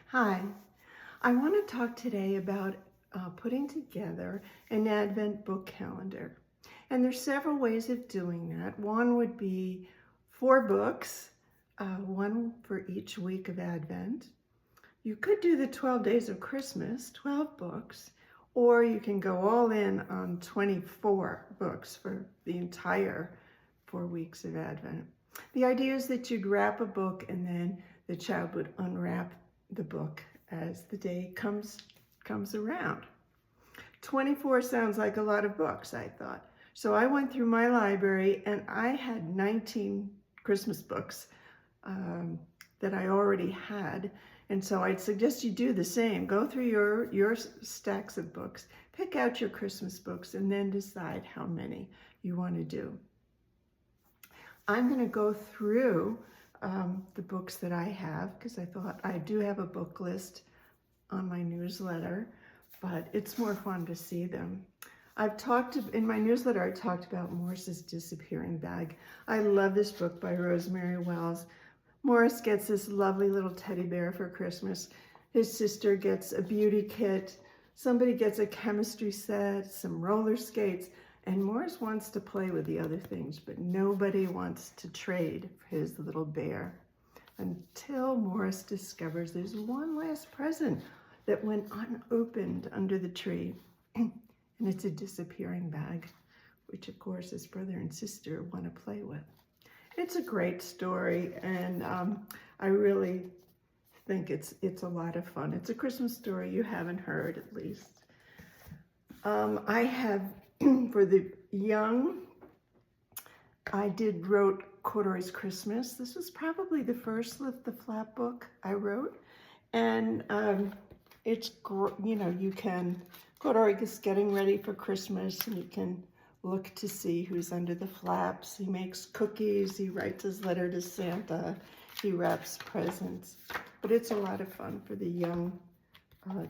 Hi, I want to talk today about putting together an Advent book calendar. And there's several ways of doing that. One would be 4 books, one for each week of Advent. You could do the 12 days of Christmas, 12 books, or you can go all in on 24 books for the entire 4 weeks of Advent. The idea is that you'd wrap a book and then the child would unwrap the book as the day comes around. 24 sounds like a lot of books, I thought. So I went through my library and I had 19 Christmas books that I already had. And so I'd suggest you do the same. Go through your stacks of books, pick out your Christmas books, and then decide how many you want to do. I'm going to go through the books that I have, because I thought I do have a book list on my newsletter, but it's more fun to see them. In my newsletter, I talked about Morris's Disappearing Bag. I love this book by Rosemary Wells. Morris gets this lovely little teddy bear for Christmas. His sister gets a beauty kit. Somebody gets a chemistry set, some roller skates, and Morris wants to play with the other things, but nobody wants to trade for his little bear until Morris discovers there's one last present that went unopened under the tree, and it's a disappearing bag, which of course his brother and sister want to play with. It's a great story, and I really think it's a lot of fun. It's a Christmas story you haven't heard, at least. I have, for the young, I wrote Corduroy's Christmas. This was probably the first Lift the Flap book I wrote, and Corduroy is getting ready for Christmas, and you can look to see who's under the flaps. He makes cookies, he writes his letter to Santa, he wraps presents. But it's a lot of fun for the young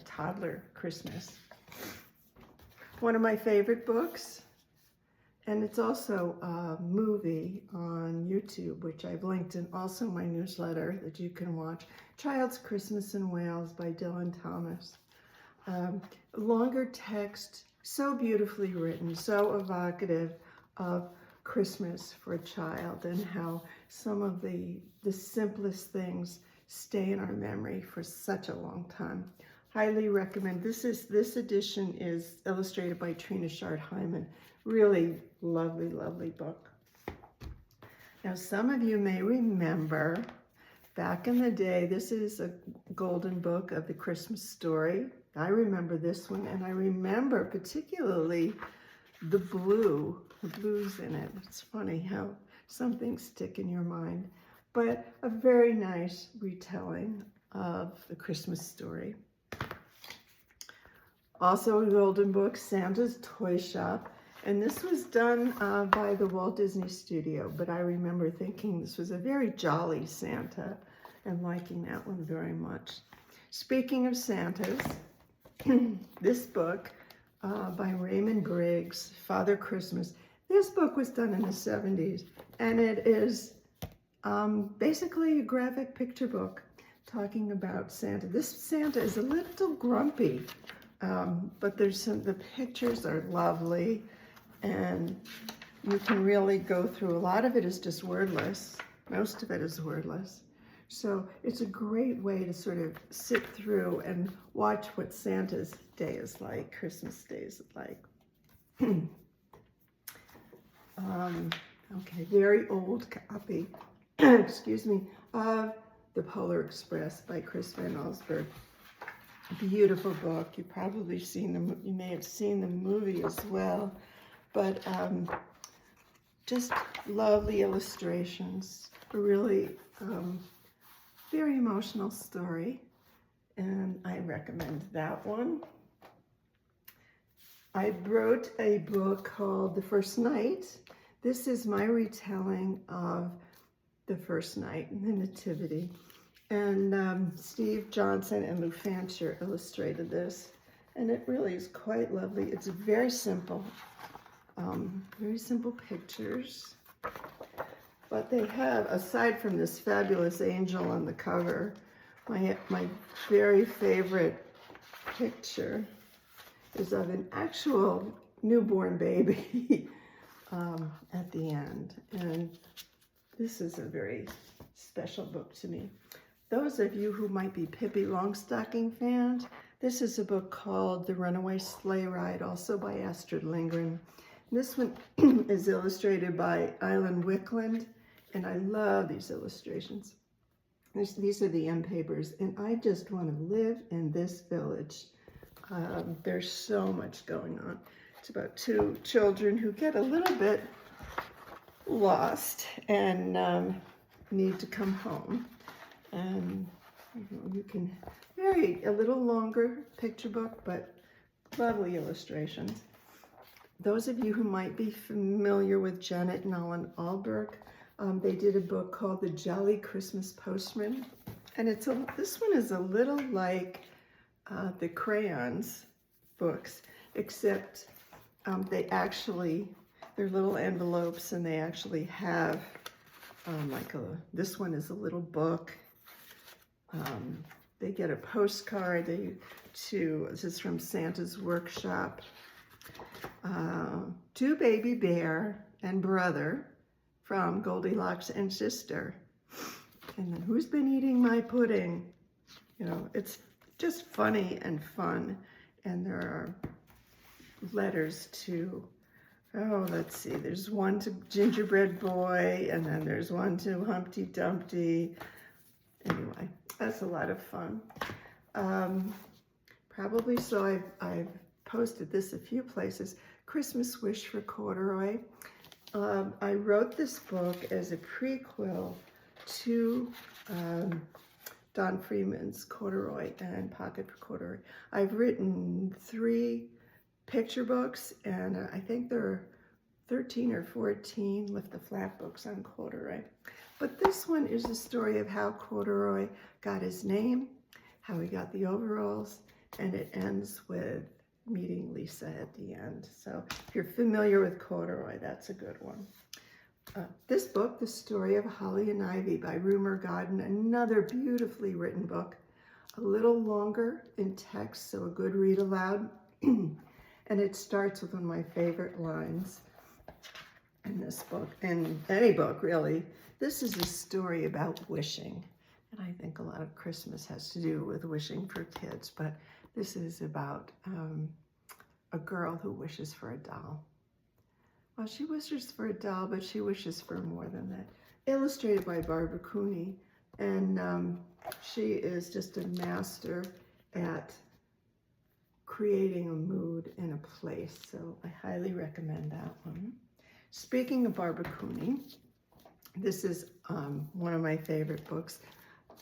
toddler Christmas. One of my favorite books, and it's also a movie on YouTube, which I've linked in also my newsletter that you can watch, Child's Christmas in Wales by Dylan Thomas. Longer text, so beautifully written, so evocative of Christmas for a child, and how some of the simplest things stay in our memory for such a long time. Highly recommend. This edition is illustrated by Trina Shard-Hyman. Really lovely, lovely book. Now, some of you may remember back in the day, this is a golden book of the Christmas story. I remember this one, and I remember particularly the blues in it. It's funny how some things stick in your mind, but a very nice retelling of the Christmas story. Also a golden book, Santa's Toy Shop, and this was done by the Walt Disney Studio, but I remember thinking this was a very jolly Santa and liking that one very much. Speaking of Santas, this book by Raymond Briggs, Father Christmas. This book was done in the 70s, and it is basically a graphic picture book talking about Santa. This Santa is a little grumpy, but the pictures are lovely, and you can really go through. A lot of it is just wordless. Most of it is wordless. So it's a great way to sort of sit through and watch what Santa's day is like, Christmas day is like. Okay, very old copy, excuse me, of The Polar Express by Chris Van Allsburg. Beautiful book. You've probably you may have seen the movie as well, but just lovely illustrations, a really very emotional story, and I recommend that one. I wrote a book called The First Night. This is my retelling of the first night, the Nativity. And Steve Johnson and Lou Fancher illustrated this, and it really is quite lovely. It's very simple pictures. But they have, aside from this fabulous angel on the cover, my very favorite picture is of an actual newborn baby at the end. And this is a very special book to me. Those of you who might be Pippi Longstocking fans, this is a book called The Runaway Sleigh Ride, also by Astrid Lindgren. This one is illustrated by Eileen Wickland, and I love these illustrations. These are the end papers, and I just want to live in this village. There's so much going on. It's about two children who get a little bit lost and need to come home. And you can vary a little longer picture book, but lovely illustrations. Those of you who might be familiar with Janet and Alan Alberg, they did a book called The Jolly Christmas Postman. And this one is a little like the crayons books, except they're little envelopes, and they actually have this one is a little book. They get a postcard. This is from Santa's Workshop. To Baby Bear and Brother from Goldilocks and Sister. And then, who's been eating my pudding? You know, it's just funny and fun. And there are letters to, let's see, there's one to Gingerbread Boy, and then there's one to Humpty Dumpty. Anyway, that's a lot of fun. Probably so I've posted this a few places. Christmas Wish for Corduroy. I wrote this book as a prequel to Don Freeman's Corduroy and Pocket for Corduroy. I've written 3 picture books, and I think there are 13 or 14 lift the flap books on corduroy. But this one is the story of how corduroy got his name, how he got the overalls, and it ends with meeting Lisa at the end. So if you're familiar with corduroy, that's a good one. This book, The Story of Holly and Ivy by Rumer Godden, another beautifully written book, a little longer in text, so a good read aloud. And it starts with one of my favorite lines in this book, and any book really. This is a story about wishing. And I think a lot of Christmas has to do with wishing for kids, but this is about a girl who wishes for a doll. Well, she wishes for a doll, but she wishes for more than that. Illustrated by Barbara Cooney, and she is just a master at creating a mood and a place, so I highly recommend that one. Speaking of Barbara Cooney, this is one of my favorite books,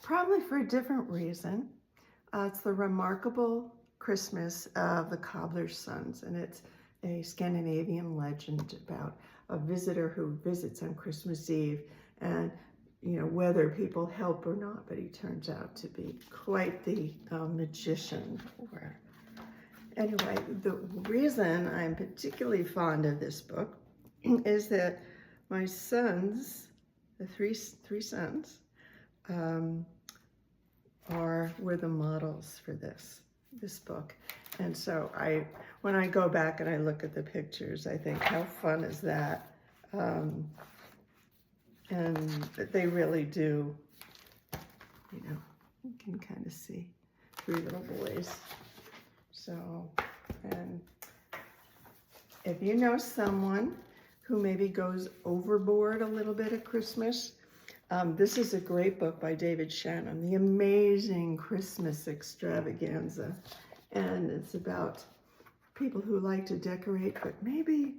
probably for a different reason. It's The Remarkable Christmas of the Cobbler's Sons, and it's a Scandinavian legend about a visitor who visits on Christmas Eve, and whether people help or not, but he turns out to be quite the magician. Anyway, the reason I'm particularly fond of this book is that my sons, the three sons, were the models for this book. And so when I go back and I look at the pictures, I think, how fun is that? And they really do, you can kind of see 3 little boys. So, and if you know someone who maybe goes overboard a little bit at Christmas, this is a great book by David Shannon, The Amazing Christmas Extravaganza. And it's about people who like to decorate, but maybe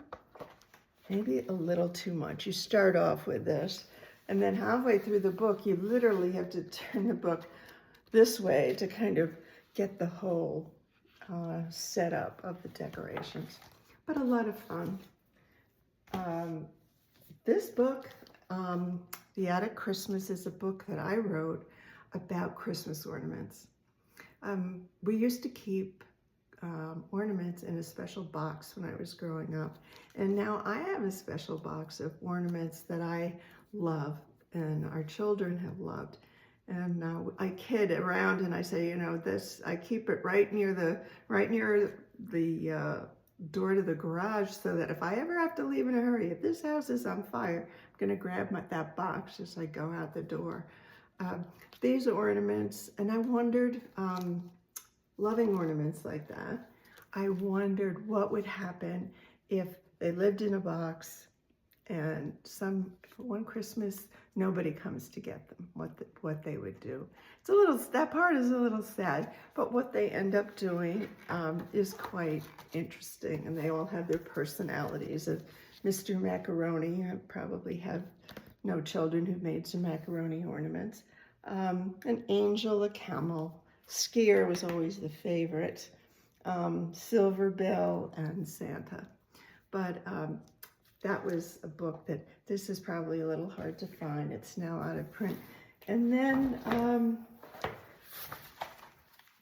a little too much. You start off with this, and then halfway through the book, you literally have to turn the book this way to kind of get the whole setup of the decorations. But a lot of fun. This book, The Attic Christmas, is a book that I wrote about Christmas ornaments. We used to keep ornaments in a special box when I was growing up, and now I have a special box of ornaments that I love and our children have loved. And I kid around and I say, you know, this, I keep it right near the door to the garage so that if I ever have to leave in a hurry, if this house is on fire, I'm going to grab that box as I go out the door. These ornaments, and I wondered, loving ornaments like that, I wondered what would happen if they lived in a box and one Christmas nobody comes to get them, what they would do. It's a little, that part is a little sad, but what they end up doing is quite interesting, and they all have their personalities. Mr. Macaroni, I probably have no children who've made some macaroni ornaments. An angel, a camel, skier was always the favorite, Silver Bill, and Santa. But that was a book that, this is probably a little hard to find. It's now out of print. And then,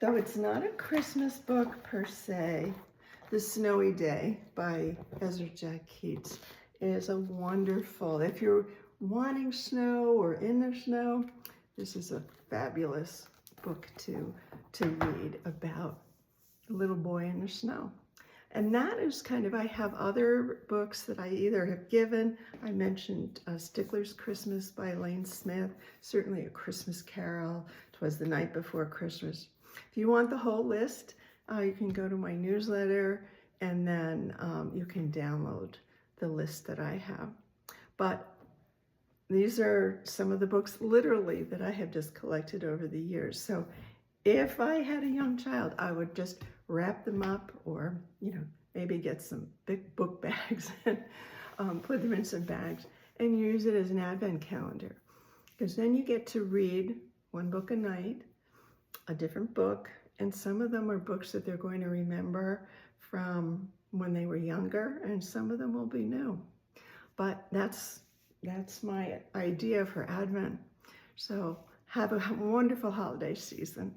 though it's not a Christmas book per se, The Snowy Day by Ezra Jack Keats is a wonderful, if you're wanting snow or in the snow, this is a fabulous book to read about a little boy in the snow. And that is kind of, I have other books that I either have given. I mentioned Stickler's Christmas by Elaine Smith, certainly A Christmas Carol, 'Twas the Night Before Christmas. If you want the whole list, you can go to my newsletter and then you can download the list that I have. But these are some of the books literally that I have just collected over the years. So if I had a young child, I would just wrap them up, or, you know, maybe get some big book bags and put them in some bags and use it as an advent calendar. Because then you get to read one book a night, a different book, and some of them are books that they're going to remember from when they were younger, and some of them will be new. But that's my idea for Advent. So have a wonderful holiday season.